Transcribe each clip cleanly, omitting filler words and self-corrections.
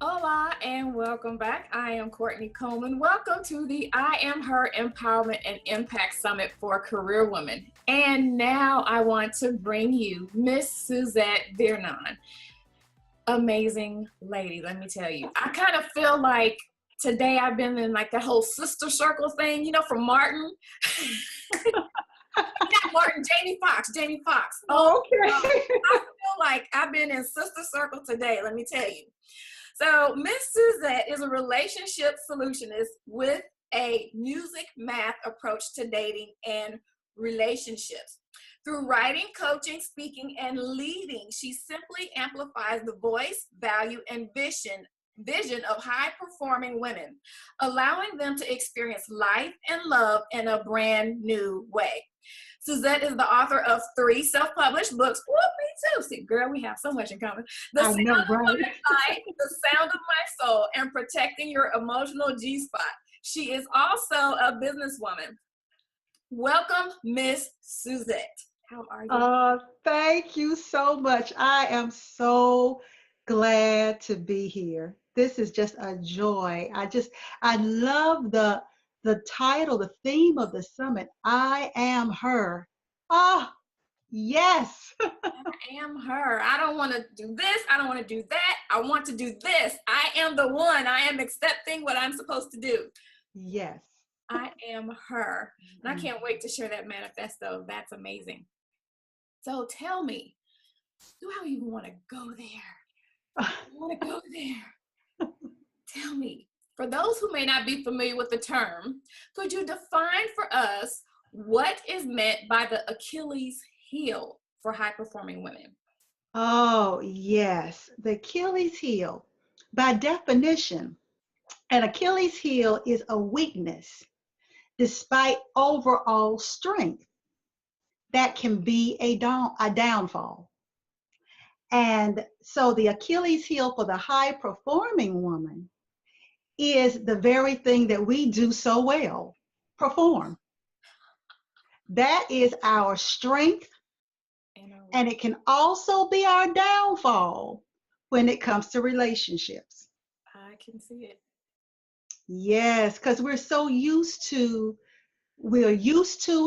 Hola and welcome back. I am Kourtney Coleman. Welcome to the I Am Her Empowerment and Impact Summit for Career Women. And now I want to bring you Miss Suzette Vernon. Amazing lady, let me tell you. I kind of feel like today I've been in like that whole sister circle thing, from Martin. Not Martin, Jamie Foxx. Okay. I feel like I've been in sister circle today, let me tell you. So Miss Suzette is a relationship solutionist with a music math approach to dating and relationships. Through writing, coaching, speaking, and leading, she simply amplifies the voice, value, and vision of high-performing women, allowing them to experience life and love in a brand new way. Suzette is the author of 3 self-published books. Whoop, me too. See, girl, we have so much in common. The I Sound know, of right? My Life, The Sound of My Soul, and Protecting Your Emotional G-Spot. She is also a businesswoman. Welcome, Miss Suzette. How are you? Thank you so much. I am so glad to be here. This is just a joy. I love the title, the theme of the summit. I am her. Ah, yes. I am her. I don't want to do this. I don't want to do that. I want to do this. I am the one. I am accepting what I'm supposed to do. Yes. I am her. And I can't wait to share that manifesto. That's amazing. So tell me, do I even want to go there? I want to go there. Tell me, for those who may not be familiar with the term, could you define for us what is meant by the Achilles heel for high performing women? Oh, yes. The Achilles heel. By definition, an Achilles heel is a weakness despite overall strength. That can be a downfall. And so the Achilles heel for the high performing woman is the very thing that we do so well, perform. That is our strength, and it can also be our downfall when it comes to relationships. I can see it. Yes, because we're used to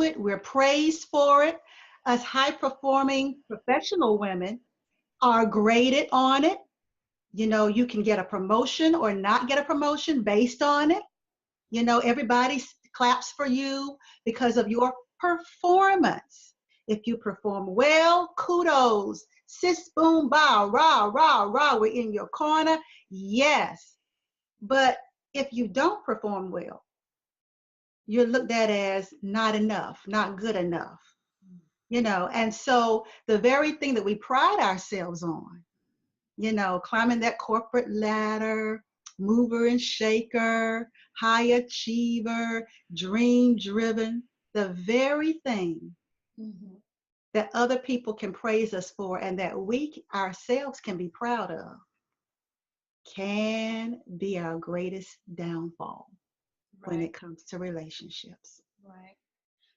it, we're praised for it. Us high performing professional women are graded on it. You can get a promotion or not get a promotion based on it. Everybody claps for you because of your performance. If you perform well, kudos. Sis, boom, bow, rah, rah, rah, we're in your corner. Yes. But if you don't perform well, you're looked at as not enough, not good enough. And so the very thing that we pride ourselves on, climbing that corporate ladder, mover and shaker, high achiever, dream driven, the very thing that other people can praise us for and that we ourselves can be proud of can be our greatest downfall when Right, it comes to relationships. right.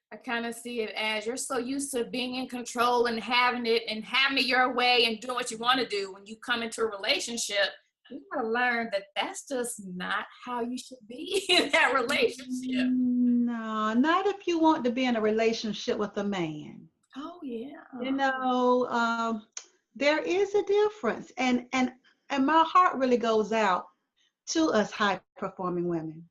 I kind of see it as you're so used to being in control and having it your way and doing what you want to do. When you come into a relationship, you gotta learn that that's just not how you should be in that relationship. No, not if you want to be in a relationship with a man. Oh yeah. You know, there is a difference, and my heart really goes out to us high performing women.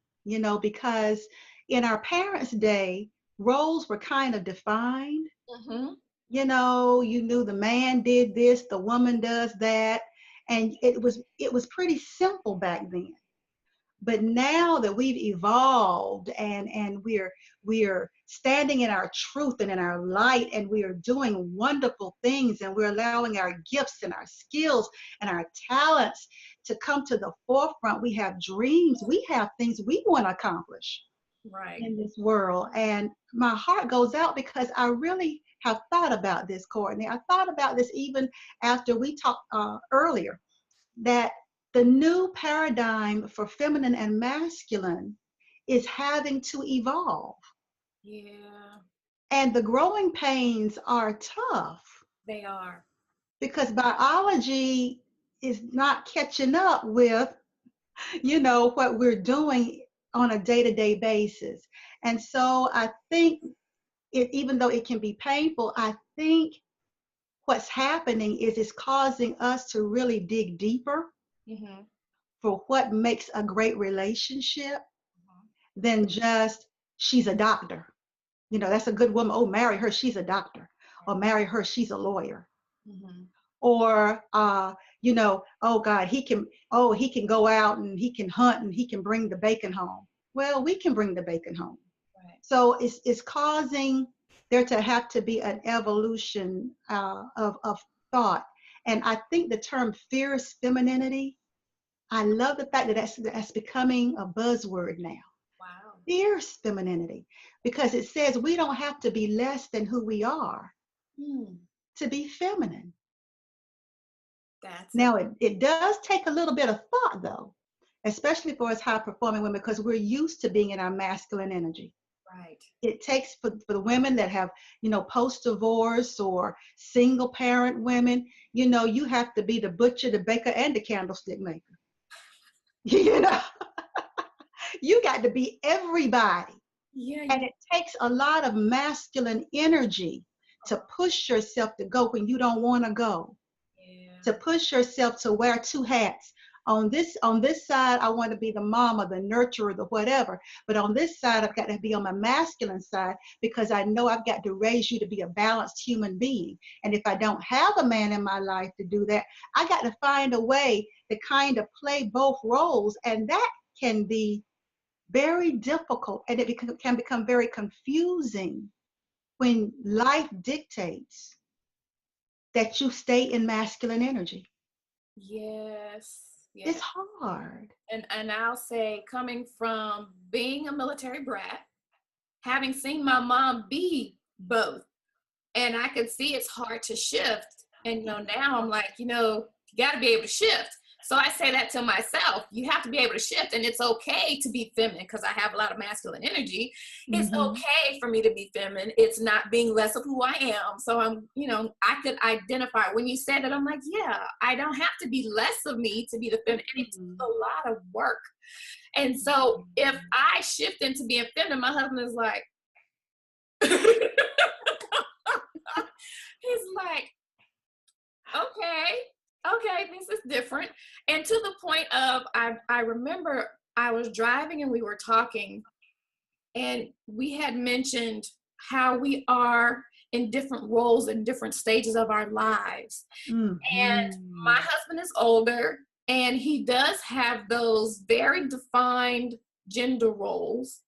Because in our parents' day, roles were kind of defined. Mm-hmm. You knew the man did this, the woman does that, and it was pretty simple back then. But now that we've evolved and we're standing in our truth and in our light, and we are doing wonderful things, and we're allowing our gifts and our skills and our talents to come to the forefront. We have dreams, we have things we want to accomplish Right. in this world. And my heart goes out because I really have thought about this, Kourtney. I thought about this even after we talked earlier, that the new paradigm for feminine and masculine is having to evolve. Yeah, And the growing pains are tough they are. because biology is not catching up with, what we're doing on a day-to-day basis. And so I think even though it can be painful, I think what's happening is it's causing us to really dig deeper Mm-hmm. for what makes a great relationship Mm-hmm. than just she's a doctor. That's a good woman. Oh, marry her, she's a doctor. Or marry her, she's a lawyer. Mm-hmm. Or oh God, he can go out and he can hunt and he can bring the bacon home. Well, we can bring the bacon home. Right. So it's causing there to have to be an evolution of thought. And I think the term fierce femininity, I love the fact that that's becoming a buzzword now. Wow. Fierce femininity, because it says we don't have to be less than who we are to be feminine. That's a Now, it does take a little bit of thought, though, especially for us high performing women, because we're used to being in our masculine energy. right. It takes for the women that have, post divorce or single parent women, you have to be the butcher, the baker, and the candlestick maker. You know, you got to be everybody. Yeah. And it takes a lot of masculine energy to push yourself to go when you don't want to go. Yeah. To push yourself to wear two hats. On this side, I want to be the mama, the nurturer, the whatever. But on this side, I've got to be on my masculine side because I know I've got to raise you to be a balanced human being. And if I don't have a man in my life to do that, I got to find a way to kind of play both roles. And that can be very difficult, and it can become very confusing when life dictates that you stay in masculine energy. Yes. It's Yes. hard. And I'll say, coming from being a military brat, having seen my mom be both, and I could see it's hard to shift. And now I'm like, you got to be able to shift. So I say that to myself. You have to be able to shift, and it's okay to be feminine because I have a lot of masculine energy. It's Mm-hmm. okay for me to be feminine. It's not being less of who I am. So I could identify when you said it. I'm like, yeah, I don't have to be less of me to be the feminine. And it takes a lot of work. And so if I shift into being feminine, my husband is like, he's like, okay, this is different. And to the point of, I remember I was driving and we were talking, and we had mentioned how we are in different roles in different stages of our lives. And my Mm-hmm. husband is older, and he does have those very defined gender roles.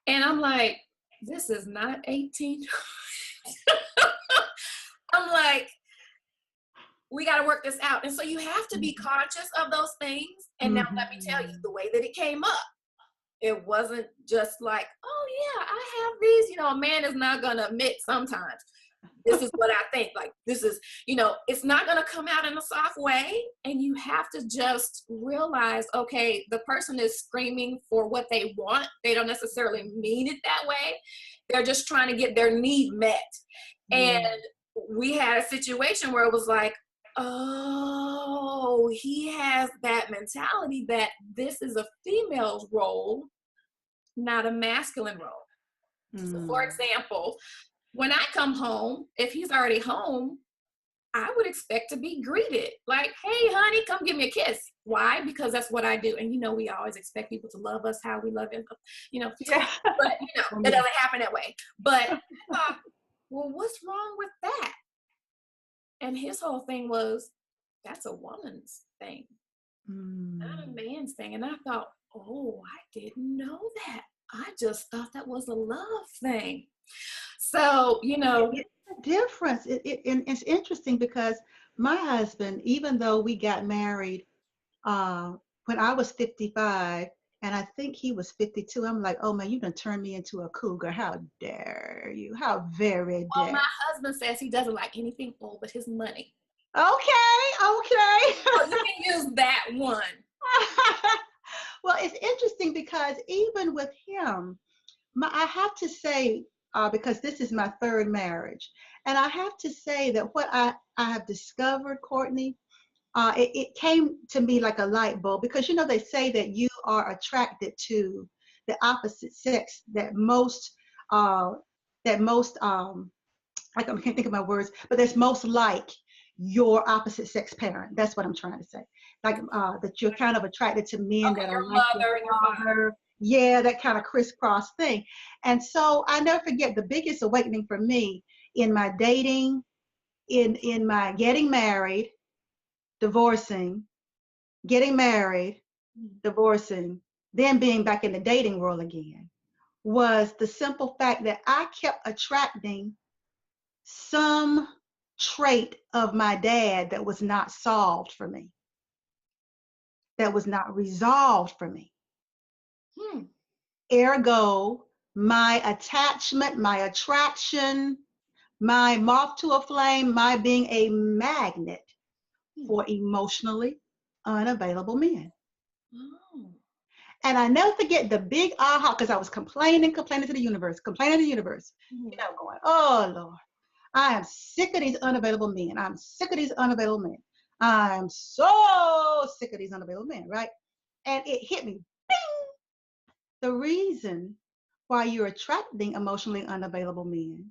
And I'm like, this is not 18. I'm like, we got to work this out. And so you have to be conscious of those things. And now let me tell you the way that it came up. It wasn't just like, oh yeah, I have these, a man is not going to admit sometimes. This is what I think. Like, this is, it's not going to come out in a soft way. And you have to just realize, okay, the person is screaming for what they want. They don't necessarily mean it that way. They're just trying to get their need met. Yeah. And we had a situation where it was like, oh, he has that mentality that this is a female's role, not a masculine role. So for example, when I come home, if he's already home, I would expect to be greeted like, hey, honey, come give me a kiss. Why? Because that's what I do. And, we always expect people to love us how we love him, Yeah. but, it doesn't happen that way. But I thought, well, what's wrong with that? And his whole thing was, that's a woman's thing, not a man's thing. And I thought, oh, I didn't know that. I just thought that was a love thing. So, It's a difference. And it's interesting because my husband, even though we got married uh, when I was 55, and I think he was 52, I'm like, oh man, you done turned me into a cougar. How dare you? How very well, my dare. husband says he doesn't like anything old but his money. Okay. So you can use that one. Well, it's interesting because even with him, I have to say, because this is my third marriage, and I have to say that what I have discovered, Kourtney, it came to me like a light bulb, because they say that you are attracted to the opposite sex uh, that most I can't think of my words, but that's most like your opposite sex parent. That's what I'm trying to say. Like that you're kind of attracted to men Okay, that are your like your mother and your father. father. Yeah, that kind of crisscross thing. And so I never forget the biggest awakening for me in my dating, in my getting married, divorcing, getting married, divorcing, then being back in the dating world again, was the simple fact that I kept attracting some trait of my dad that was not solved for me, that was not resolved for me. Ergo, my attachment, my attraction, my moth to a flame, my being a magnet for emotionally unavailable men. Oh. And I never forget the big aha, because I was complaining to the universe, going, oh Lord, I am sick of these unavailable men. I'm sick of these unavailable men. I'm so sick of these unavailable men, right? And it hit me, bing! The reason why you're attracting emotionally unavailable men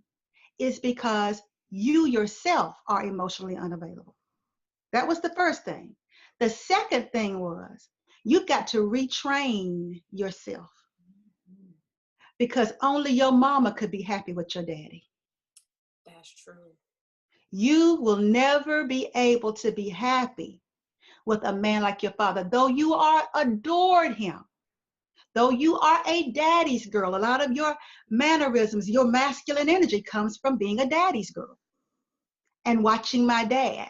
is because you yourself are emotionally unavailable. That was the first thing. The second thing was you've got to retrain yourself, because only your mama could be happy with your daddy. That's true. You will never be able to be happy with a man like your father, though you are adored him, though you are a daddy's girl. A lot of your mannerisms, your masculine energy comes from being a daddy's girl and watching my dad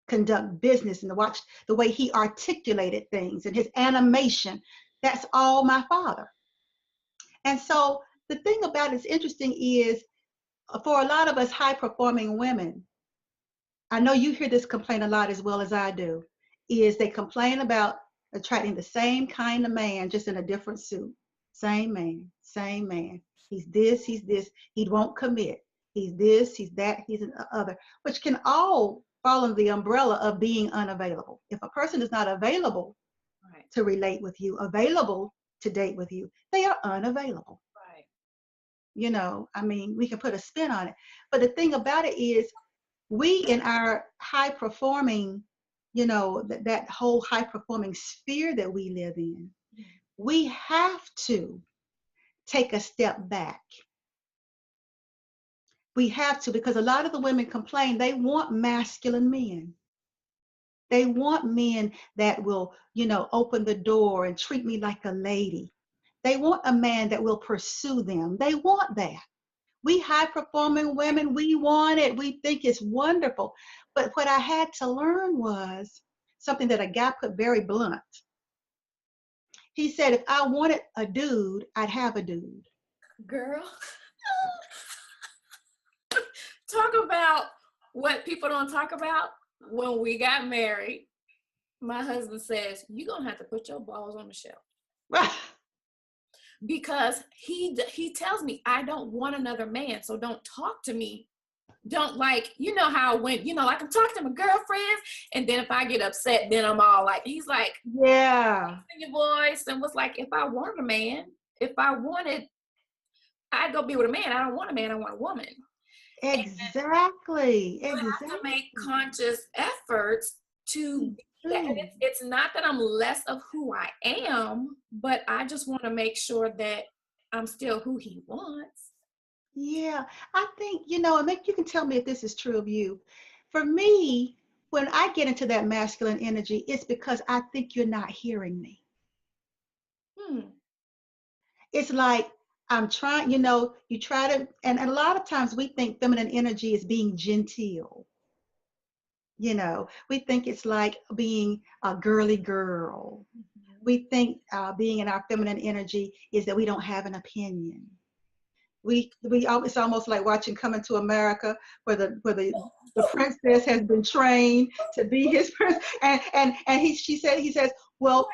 conduct business and to watch the way he articulated things and his animation. That's all my father. And so the thing about it's interesting is, for a lot of us high performing women, I know you hear this complaint a lot as well as I do, is they complain about attracting the same kind of man, just in a different suit. Same man, same man. He's this, he won't commit. He's this, he's that, he's an other, which can all fall under the umbrella of being unavailable. If a person is not available to relate with you, available to date with you, they are unavailable. Right. We can put a spin on it. But the thing about it is, we in our high performing, that whole high performing sphere that we live in, we have to take a step back. We have to, because a lot of the women complain they want masculine men. They want men that will, open the door and treat me like a lady. They want a man that will pursue them. They want that. We high performing women, we want it. We think it's wonderful. But what I had to learn was something that a guy put very blunt. He said, if I wanted a dude, I'd have a dude. Girl, talk about what people don't talk about. When we got married, my husband says, you're going to have to put your balls on the shelf. Because he tells me, I don't want another man, so don't talk to me. Don't how when, I can talk to my girlfriends, and then if I get upset, then I'm all like, he's like, yeah, your voice, and was like, if I wanted a man, I'd go be with a man. I don't want a man, I want a woman. Exactly. You have to make conscious efforts to be that. And it's not that I'm less of who I am, but I just want to make sure that I'm still who he wants. Yeah, I think, and you can tell me if this is true of you. For me, when I get into that masculine energy, it's because I think you're not hearing me. It's like I'm trying, you try to, and a lot of times we think feminine energy is being genteel. We think it's like being a girly girl. We think being in our feminine energy is that we don't have an opinion. It's almost like watching Coming to America, where the princess has been trained to be his prince, and he says, well,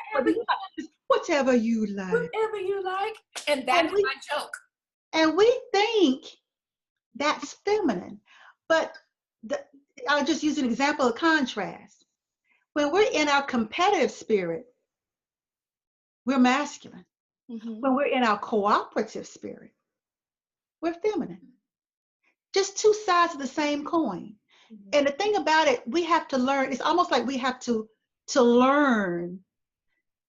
whatever you like, and that's my joke. And we think that's feminine, but I'll just use an example of contrast. When we're in our competitive spirit, we're masculine. Mm-hmm. When we're in our cooperative spirit, we're feminine. Just two sides of the same coin. Mm-hmm. And the thing about it, we have to learn. It's almost like we have to learn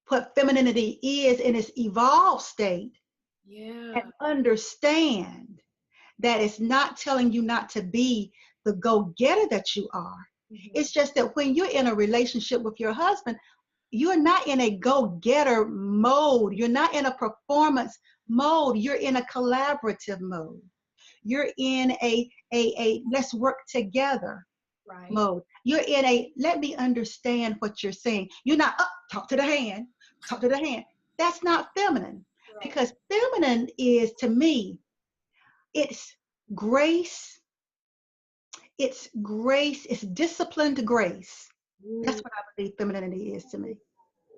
what femininity is in its evolved state Yeah. and understand that it's not telling you not to be the go-getter that you are. Mm-hmm. It's just that when you're in a relationship with your husband, you're not in a go-getter mode. You're not in a performance mode. You're in a collaborative mode. You're in a let's work together Right. mode. You're in a let me understand what you're saying. You're not talk to the hand, talk to the hand. That's not feminine, Right. because feminine is, to me, it's grace, it's disciplined grace. That's Ooh, what I believe femininity is to me.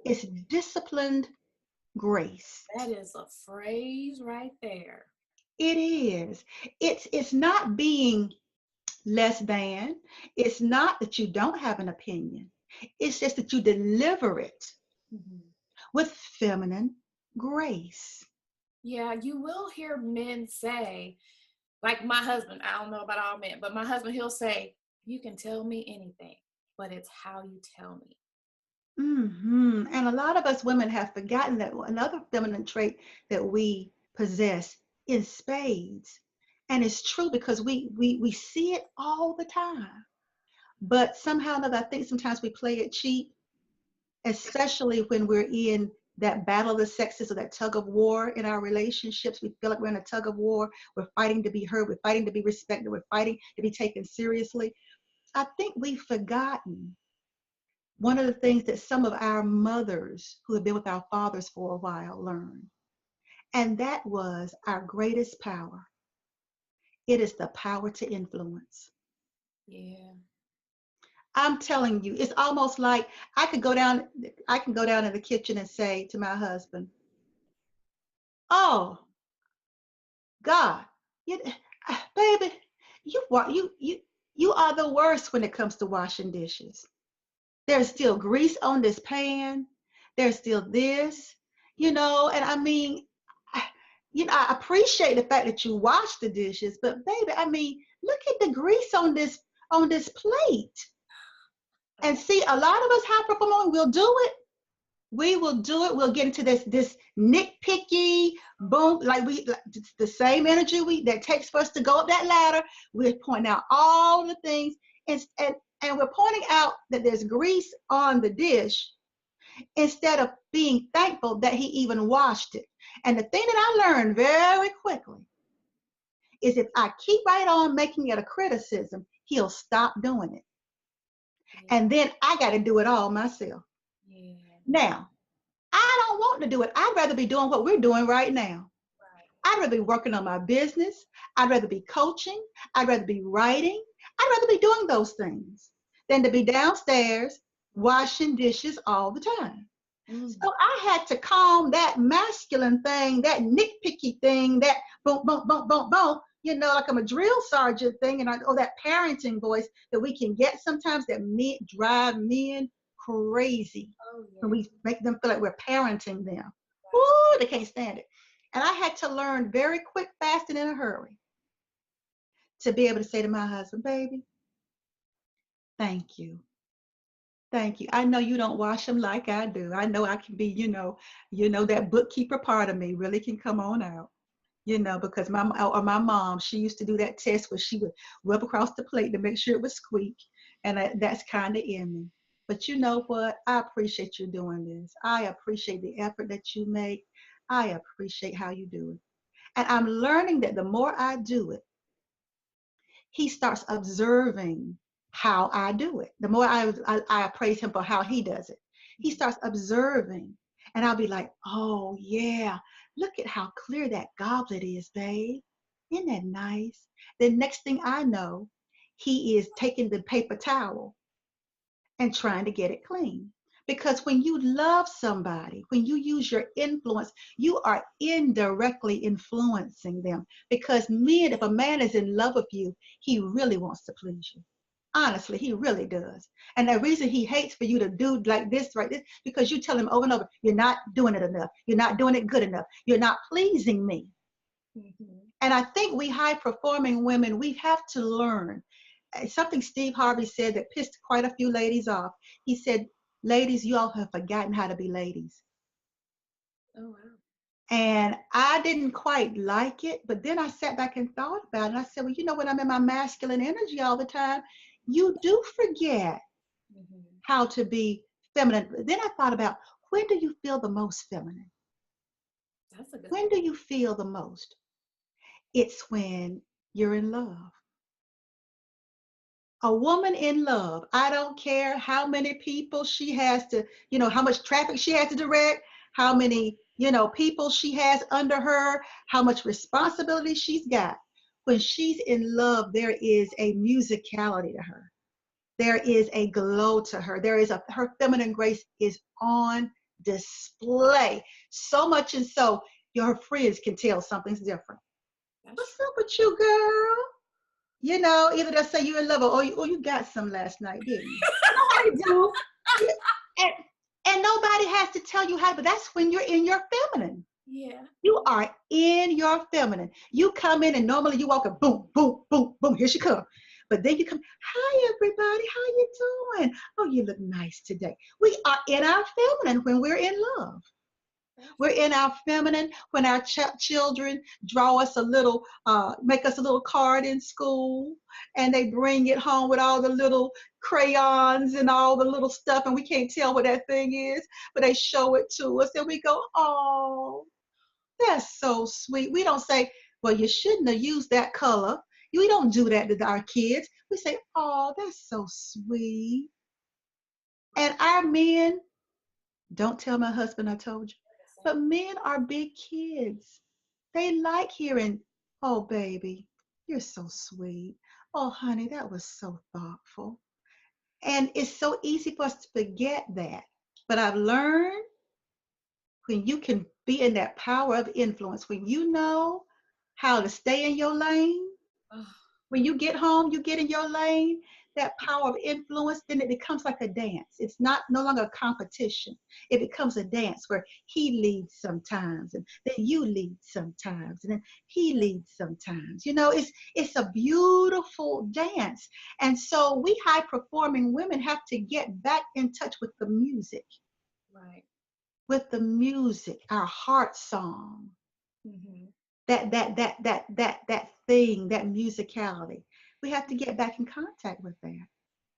It's disciplined grace. that is a phrase right there. It is. It's not being less than. It's not that you don't have an opinion. It's just that you deliver it Mm-hmm. with feminine grace. Yeah, you will hear men say, like my husband, I don't know about all men, but my husband, he'll say, you can tell me anything, but it's how you tell me. And a lot of us women have forgotten that another feminine trait that we possess is spades. And it's true because we see it all the time. But somehow or another, I think sometimes we play it cheap, especially when we're in that battle of the sexes or that tug of war in our relationships. We feel like we're in a tug of war. We're fighting to be heard. We're fighting to be respected. We're fighting to be taken seriously. I think we've forgotten one of the things that some of our mothers who have been with our fathers for a while learned, and that was our greatest power. It is the power to influence. Yeah. I'm telling you, it's almost like I can go down in the kitchen and say to my husband, "Oh God, you, baby, you are the worst when it comes to washing dishes. There's still grease on this pan. There's still this, and I mean, I, I appreciate the fact that you wash the dishes, but baby, I mean, look at the grease on this plate. And see, a lot of us high performing will do it. We will do it. We'll get into this nitpicky boom, like it's the same energy that takes for us to go up that ladder. We're pointing out all the things, and we're pointing out that there's grease on the dish instead of being thankful that he even washed it. And the thing that I learned very quickly is if I keep right on making it a criticism, he'll stop doing it. Yeah. And then I got to do it all myself. Yeah. Now, I don't want to do it. I'd rather be doing what we're doing right now. Right. I'd rather be working on my business. I'd rather be coaching. I'd rather be writing. I'd rather be doing those things than to be downstairs washing dishes all the time. Mm. So I had to calm that masculine thing, that nitpicky thing, that boom, boom, boom, boom, boom, like I'm a drill sergeant thing, or that parenting voice that we can get sometimes that drive men crazy Oh, when yeah. we make them feel like we're parenting them. Right. Ooh, they can't stand it. And I had to learn very quick, fast, and in a hurry to be able to say to my husband, baby, thank you. Thank you. I know you don't wash them like I do. I know I can be, that bookkeeper part of me really can come on out, because my mom, she used to do that test where she would rub across the plate to make sure it would squeak. And that's kind of in me. But you know what? I appreciate you doing this. I appreciate the effort that you make. I appreciate how you do it. And I'm learning that the more I do it, he starts observing how I do it. The more I praise him for how he does it, he starts observing. And I'll be like, oh, yeah, look at how clear that goblet is, babe. Isn't that nice? The next thing I know, he is taking the paper towel and trying to get it clean. Because when you love somebody, when you use your influence, you are indirectly influencing them. Because men, if a man is in love with you, he really wants to please you. Honestly, he really does. And the reason he hates for you to do like this, right, this, because you tell him over and over, you're not doing it enough. You're not doing it good enough. You're not pleasing me. Mm-hmm. And I think we high performing women, we have to learn something Steve Harvey said that pissed quite a few ladies off. He said, ladies, you all have forgotten how to be ladies. Oh, wow. And I didn't quite like it, but then I sat back and thought about it. And I said, well, you know, when I'm in my masculine energy all the time, you do forget Mm-hmm. how to be feminine. Then I thought about, when do you feel the most feminine? That's a good When do you feel the most? It's when you're in love. A woman in love, I don't care how many people she has to, you know, how much traffic she has to direct, how many, you know, people she has under her, how much responsibility she's got. When she's in love, there is a musicality to her. There is a glow to her. Her feminine grace is on display. So much and so your friends can tell something's different. That's What's true. up with you, girl? You know, either they'll say you're in love or you got some last night, didn't you? You know how they do. Yeah. And, and nobody has to tell you how, but that's when you're in your feminine. Yeah. You are in your feminine. You come in and normally you walk a boom, boom, boom, boom, here she comes. But then you come, hi everybody, how you doing? Oh, you look nice today. We are in our feminine when we're in love. We're in our feminine when our children draw us a little, make us a little card in school, and they bring it home with all the little crayons and all the little stuff, and we can't tell what that thing is, but they show it to us, and we go, oh, that's so sweet. We don't say, well, you shouldn't have used that color. We don't do that to our kids. We say, oh, that's so sweet. And our men, don't tell my husband I told you. But men are big kids. They like hearing, oh, baby, you're so sweet. Oh, honey, that was so thoughtful. And it's so easy for us to forget that. But I've learned when you can be in that power of influence, when you know how to stay in your lane, Oh, when you get home, you get in your lane, that power of influence, then it becomes like a dance. It's not no longer a competition. It becomes a dance where he leads sometimes, and then you lead sometimes, and then he leads sometimes. You know, it's a beautiful dance. And so we high performing women have to get back in touch right. with the music, our heart song, Mm-hmm. that thing, that musicality. We have to get back in contact with that,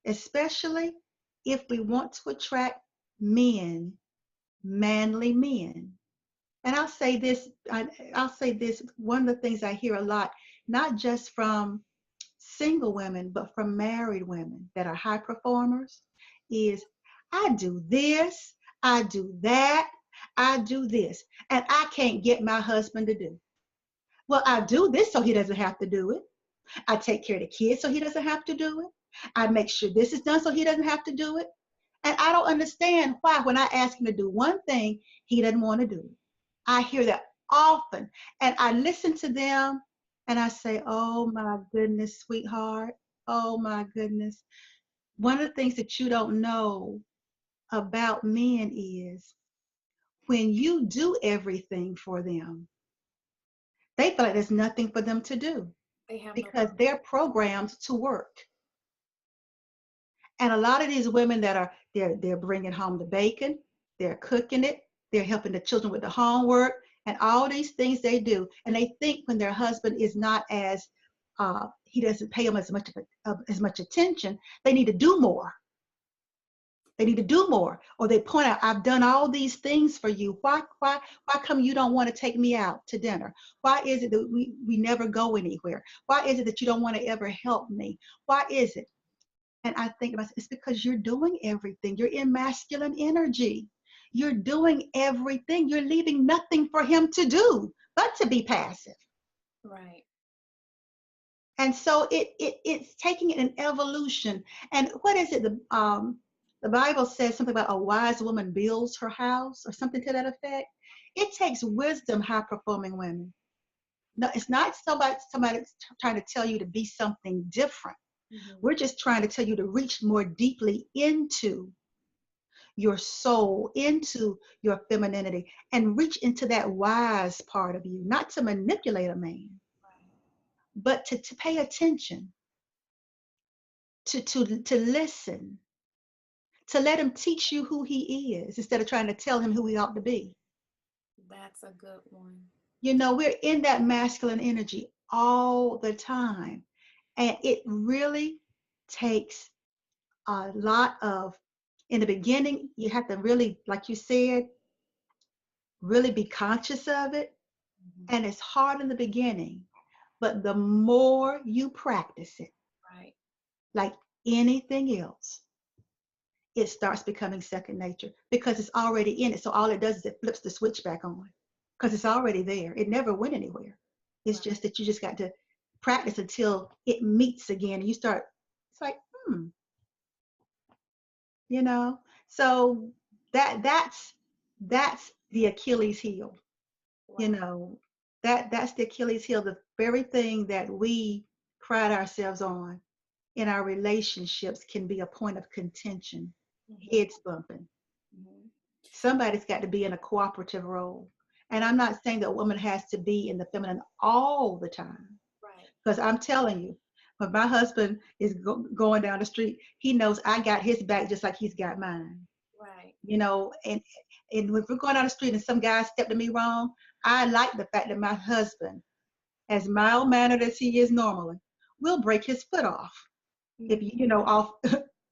especially if we want to attract men, manly men. And I'll say this, one of the things I hear a lot, not just from single women, but from married women that are high performers, is I do this, I do that, I do this, and I can't get my husband to do. Well, I do this so he doesn't have to do it. I take care of the kids so he doesn't have to do it. I make sure this is done so he doesn't have to do it. And I don't understand why, when I ask him to do one thing, he doesn't want to do it. I hear that often. And I listen to them and I say, oh my goodness, sweetheart. Oh my goodness. One of the things that you don't know about men is when you do everything for them, they feel like there's nothing for them to do They have no because purpose. they're programmed to work. And a lot of these women that are they're bringing home the bacon, they're cooking it, they're helping the children with the homework, and all these things they do. And they think when their husband is not as he doesn't pay them as much attention, they need to do more. They need to do more, or they point out, I've done all these things for you. Why come you don't want to take me out to dinner? Why is it that we never go anywhere? Why is it that you don't want to ever help me? Why is it? And I think about it's because you're doing everything. You're in masculine energy. You're doing everything. You're leaving nothing for him to do but to be passive. Right. And so it's taking an evolution. And what is it? The Bible says something about a wise woman builds her house or something to that effect. It takes wisdom, high performing women. No, it's not somebody trying to tell you to be something different. Mm-hmm. We're just trying to tell you to reach more deeply into your soul, into your femininity, and reach into that wise part of you, not to manipulate a man, but to pay attention, to listen, to let him teach you who he is instead of trying to tell him who he ought to be. That's a good one. We're in that masculine energy all the time. And it really takes a lot of, in the beginning, you have to really, like you said, really be conscious of it. Mm-hmm. And it's hard in the beginning, but the more you practice it, Right. like anything else, it starts becoming second nature because it's already in it. So all it does is it flips the switch back on because it's already there. It never went anywhere. It's Right. just that you just got to practice until it meets again and you start, it's like, you know. So that's the Achilles heel, you Wow. know. That's the Achilles heel, the very thing that we pride ourselves on in our relationships can be a point of contention, Mm-hmm. heads bumping. Mm-hmm. Somebody's got to be in a cooperative role. And I'm not saying that a woman has to be in the feminine all the time, Right. because I'm telling you, when my husband is going down the street, he knows I got his back just like he's got mine. Right. And if we're going down the street and some guy stepped to me wrong, I like the fact that my husband, as mild mannered as he is normally, will break his foot off. If Mm-hmm. off,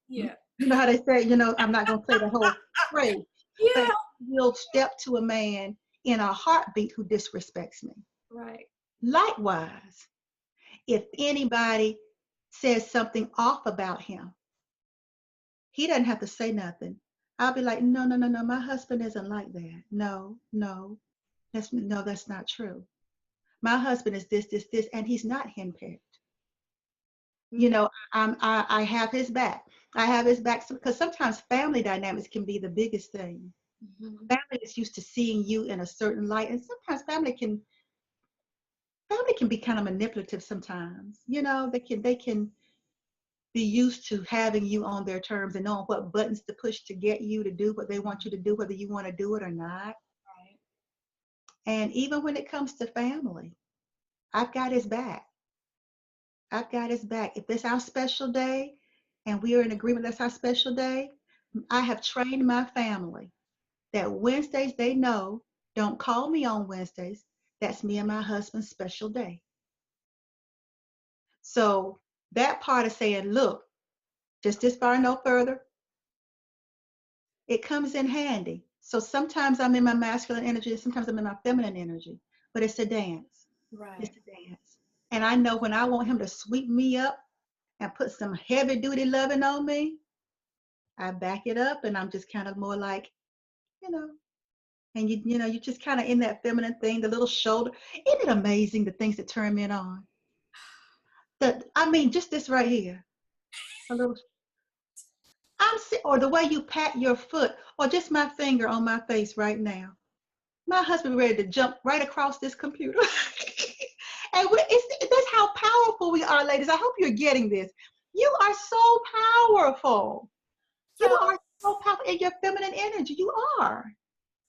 Yeah. how they say, I'm not going to say the whole phrase, but Yeah. he'll step to a man in a heartbeat who disrespects me. Right. Likewise, if anybody says something off about him, he doesn't have to say nothing. I'll be like, no, no, no, no, my husband isn't like that. No, no, that's not true. My husband is this, this, this, and he's not henpecked. You Mm-hmm. know, I have his back. I have his back because sometimes family dynamics can be the biggest thing. Mm-hmm. Family is used to seeing you in a certain light, and sometimes family can be kind of manipulative sometimes. They can be used to having you on their terms and knowing what buttons to push to get you to do what they want you to do, whether you want to do it or not. Right. And even when it comes to family, I've got his back. I've got his back. If it's our special day and we are in agreement that's our special day, I have trained my family that Wednesdays they know, don't call me on Wednesdays. That's me and my husband's special day. So that part of saying, look, just this far, no further, it comes in handy. So sometimes I'm in my masculine energy, and sometimes I'm in my feminine energy, but it's a dance. Right. It's a dance. And I know when I want him to sweep me up and put some heavy duty loving on me, I back it up and I'm just kind of more like, you know, and you just kind of in that feminine thing, the little shoulder. Isn't it amazing the things that turn men on? I mean, just this right here, a little. Or the way you pat your foot, or just my finger on my face right now. My husband ready to jump right across this computer. And that's how powerful we are, ladies. I hope you're getting this. You are so powerful. So, You are so powerful in your feminine energy. You are.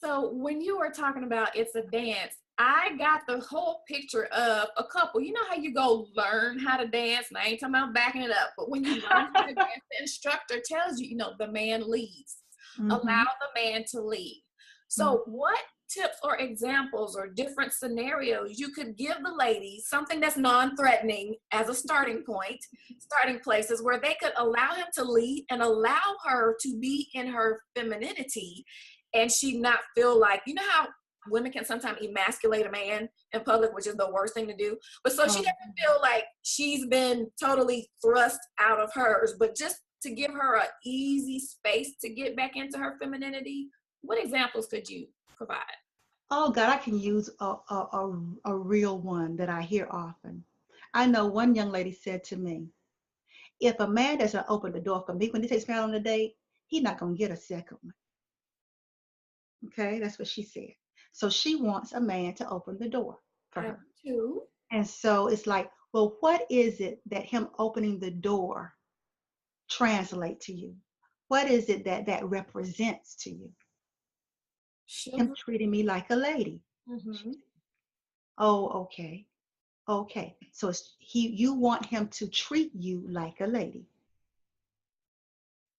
so when you were talking about it's a dance, I got the whole picture of a couple. You know how you go learn how to dance, and I ain't talking about backing it up, but when you learn how to dance, the instructor tells you, the man leads. Allow Mm-hmm. the man to lead. Mm-hmm. So, what tips or examples or different scenarios you could give the ladies, something that's non-threatening as a starting point, starting places where they could allow him to lead and allow her to be in her femininity, and she not feel like, how women can sometimes emasculate a man in public, which is the worst thing to do. But so she Oh, doesn't feel like she's been totally thrust out of hers, but just to give her an easy space to get back into her femininity. What examples could you provide? oh God, I can use a real one that I hear often. I know one young lady said to me, if a man doesn't open the door for me when he takes me out on a date, he's not going to get a second one. Okay, that's what she said. So she wants a man to open the door for I her. too. And so it's like, Well, what is it that him opening the door translate to you? What is it that that represents to you? Him Chivalry. treating me like a lady. Mm-hmm. Oh, okay. Okay. So you want him to treat you like a lady.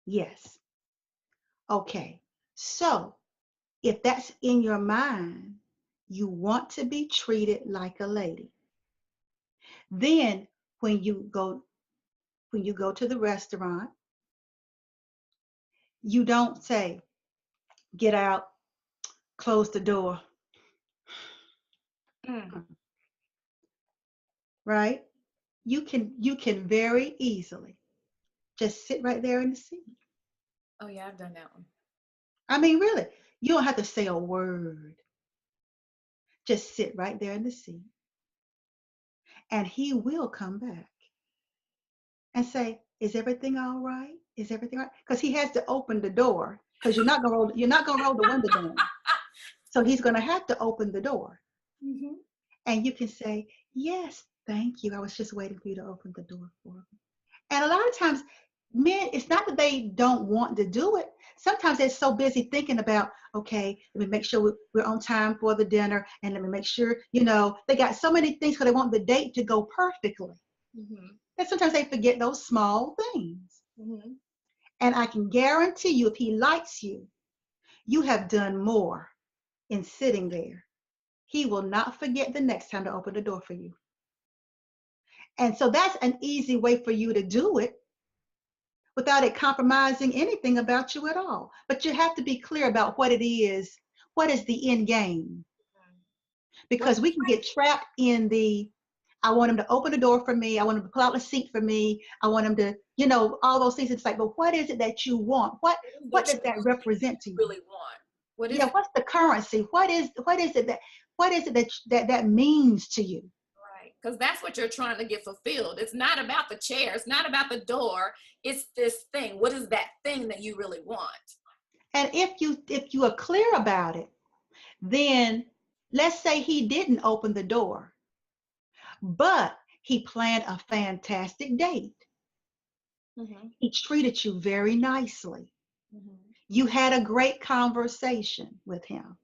Yes. Okay. So if that's in your mind, you want to be treated like a lady. Then when you go to the restaurant, you don't say, get out, close the door, Mm. right? You can very easily just sit right there in the seat. Oh yeah, I've done that one. I mean, really, you don't have to say a word. Just sit right there in the seat, and he will come back and say, "Is everything all right? Is everything all right?" Because he has to open the door. Because you're not gonna roll the window down. So he's gonna have to open the door, Mm-hmm. and you can say, "Yes, thank you. I was just waiting for you to open the door for me." And a lot of times, men, it's not that they don't want to do it. Sometimes they're so busy thinking about, okay, let me make sure we're on time for the dinner, and let me make sure, they got so many things because they want the date to go perfectly. Mm-hmm. And sometimes they forget those small things. Mm-hmm. And I can guarantee you, if he likes you, you have done more in sitting there. He will not forget the next time to open the door for you. And so that's an easy way for you to do it without it compromising anything about you at all. But you have to be clear about what it is. What is the end game? What? Because we can get trapped in I want him to open the door for me. I want him to pull out the seat for me. I want him to, all those things. It's like, but what is it that you want? What What does you that represent to you? really want? What is Yeah, it? what's the currency? What is it that means to you? Right. Because that's what you're trying to get fulfilled. It's not about the chair. It's not about the door. It's this thing. What is that thing that you really want? And if you are clear about it, then let's say he didn't open the door, but he planned a fantastic date. Mm-hmm. He treated you very nicely. Mm-hmm. You had a great conversation with him.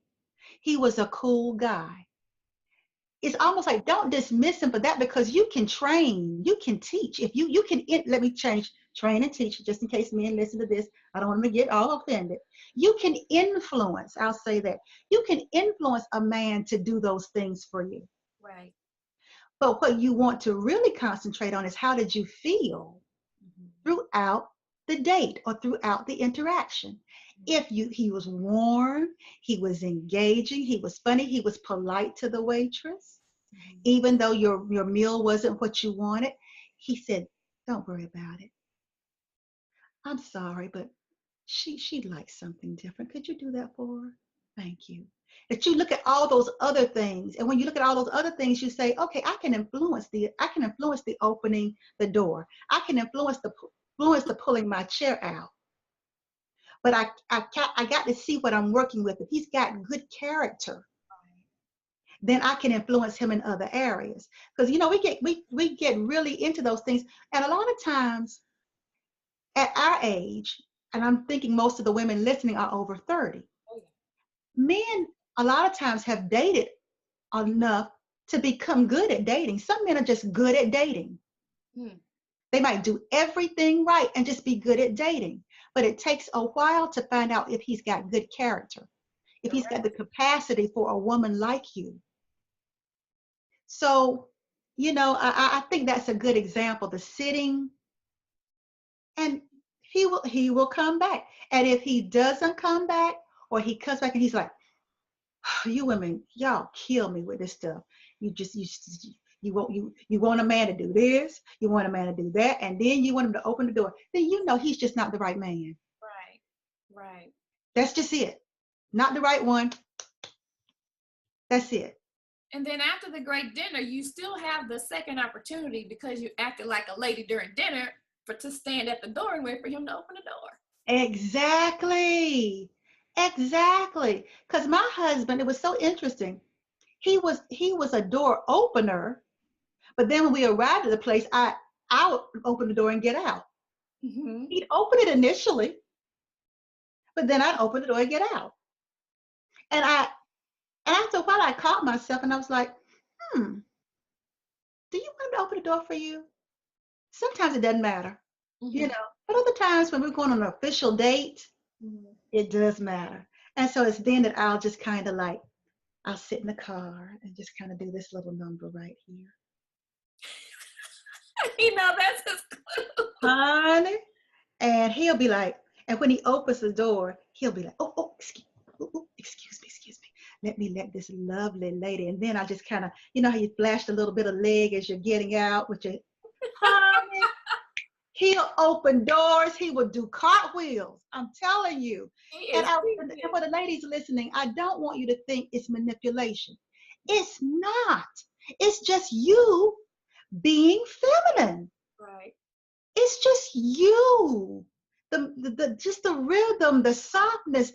He was a cool guy. It's almost like don't dismiss him for that because you can train, you can teach. If you can, let me change, train and teach, just in case men listen to this. I don't want them to get all offended. You can influence, I'll say that. You can influence a man to do those things for you. Right. But what you want to really concentrate on is how did you feel Mm-hmm. throughout the date or throughout the interaction. If he was warm, he was engaging, he was funny, he was polite to the waitress, Mm-hmm. even though your meal wasn't what you wanted, he said, "Don't worry about it. I'm sorry, but she likes something different. Could you do that for her? Thank you." That you look at all those other things, and when you look at all those other things, you say, "Okay, I can influence the opening the door. I can influence the pulling my chair out. But I got to see what I'm working with. If he's got good character, then I can influence him in other areas. Because we get really into those things, and a lot of times at our age, and I'm thinking most of the women listening are over 30. Oh, yeah. Men a lot of times have dated enough to become good at dating. Some men are just good at dating. Hmm. They might do everything right and just be good at dating, but it takes a while to find out if he's got good character, if he's got the Correct. capacity for a woman like you. So, I think that's a good example. The sitting, and he will come back. And if he doesn't come back, or he comes back and he's like, "You women, y'all kill me with this stuff. You want a man to do this, you want a man to do that, and then you want him to open the door." Then he's just not the right man. Right. Right. That's just it. Not the right one. That's it. And then after the great dinner, you still have the second opportunity because you acted like a lady during dinner to stand at the door and wait for him to open the door. Exactly. Exactly. Because my husband, it was so interesting. He was a door opener, But then when we arrived at the place, I would open the door and get out. Mm-hmm. He'd open it initially, but then I'd open the door and get out. And after a while, I caught myself and I was like, do you want me to open the door for you? Sometimes it doesn't matter, Mm-hmm. but other times when we're going on an official date, it does matter. And so it's then that I'll just kind of like, I'll sit in the car and just kind of do this little number right here. That's his clue. Honey. And he'll be like, and when he opens the door, he'll be like, oh, excuse me. Let me let this lovely lady. And then I just kind of, how you flashed a little bit of leg as you're getting out with your, honey. He'll open doors. He will do cartwheels. I'm telling you. And for the ladies listening, I don't want you to think it's manipulation. It's not. It's just you being feminine. Right. It's just you. Just the rhythm, the softness,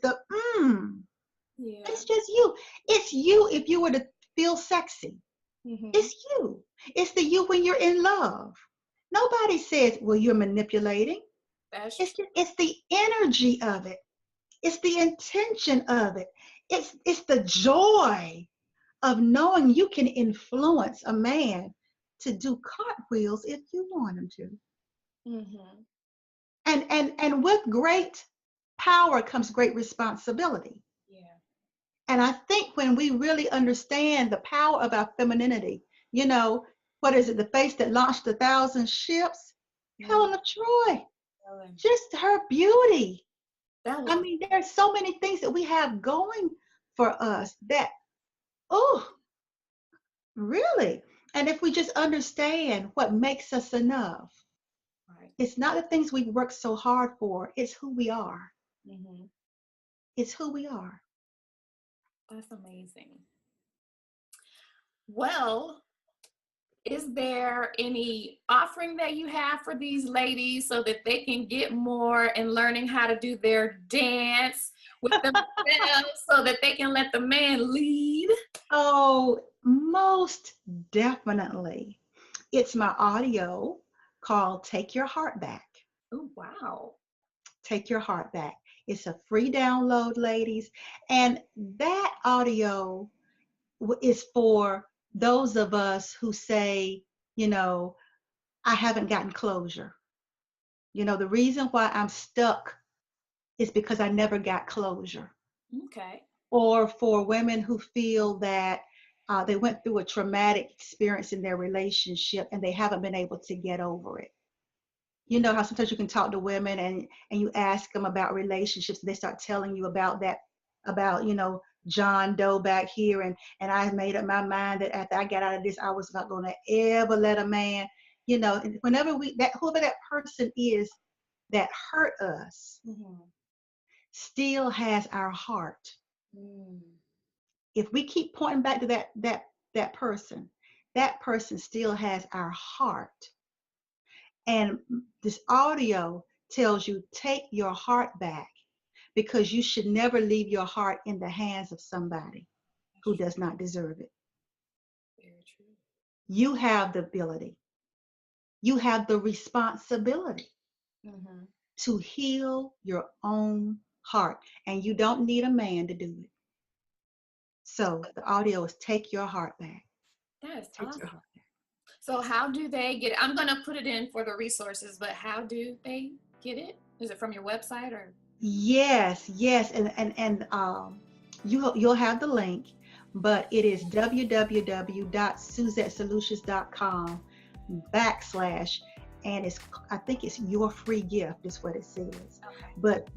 Yeah. It's just you. It's you if you were to feel sexy. Mm-hmm. It's you. It's the you when you're in love. Nobody says, well, you're manipulating. It's the energy of it. It's the intention of it. It's the joy of knowing you can influence a man to do cartwheels if you want him to. Mm-hmm. And with great power comes great responsibility. Yeah. And I think when we really understand the power of our femininity, what is it? The face that launched 1,000 ships, Helen of Troy, just her beauty. I mean, there's so many things that we have going for us that, really? And if we just understand what makes us enough, right. It's not the things we work so hard for, it's who we are. Mm-hmm. It's who we are. That's amazing. Well, is there any offering that you have for these ladies so that they can get more in learning how to do their dance with themselves so that they can let the man lead? Oh, most definitely. It's my audio called Take Your Heart Back. Oh, wow. Take Your Heart Back. It's a free download, ladies. And that audio is for those of us who say, I haven't gotten closure. The reason why I'm stuck is because I never got closure. Okay. Or for women who feel that they went through a traumatic experience in their relationship and they haven't been able to get over it. You know how sometimes you can talk to women and you ask them about relationships and they start telling you about John Doe back here and I made up my mind that after I got out of this, I was not going to ever let a man, and whenever whoever that person is that hurt us, still has our heart. If we keep pointing back to that person still has our heart. And this audio tells you, take your heart back, because you should never leave your heart in the hands of somebody who does not deserve it. Very true. You have the ability. You have the responsibility to heal your own heart. And you don't need a man to do it. So the audio is Take Your Heart Back. That's awesome. Your heart back. So how do they get it? I'm going to put it in for the resources, but how do they get it? Is it from your website or? Yes. And you'll have the link, but it is www.suzettesolutions.com/ and I think it's your free gift is what it says. Okay. But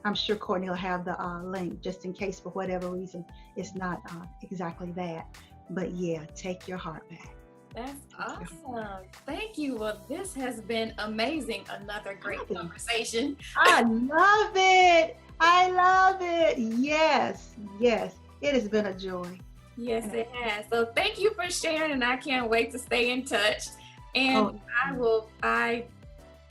I'm sure Kourtney will have the link just in case for whatever reason it's not exactly that. But yeah, Take Your Heart Back. That's awesome. Thank you. Well, this has been amazing. Another great conversation. I love it. Yes. It has been a joy. Yes, it has. So thank you for sharing, and I can't wait to stay in touch. And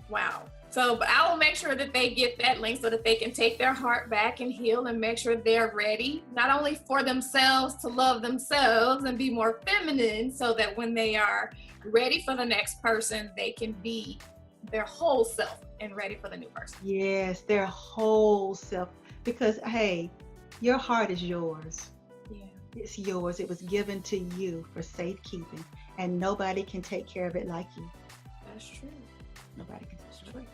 wow. So, but I will make sure that they get that link so that they can take their heart back and heal and make sure they're ready, not only for themselves to love themselves and be more feminine, so that when they are ready for the next person, they can be their whole self and ready for the new person. Yes, their whole self. Because, hey, your heart is yours. Yeah. It's yours. It was given to you for safekeeping, and nobody can take care of it like you. That's true. Nobody can. That's true.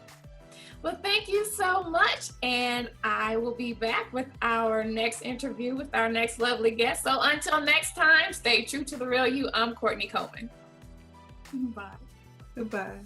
Well, thank you so much. And I will be back with our next interview with our next lovely guest. So until next time, stay true to the real you. I'm Kourtney Coleman. Bye. Goodbye.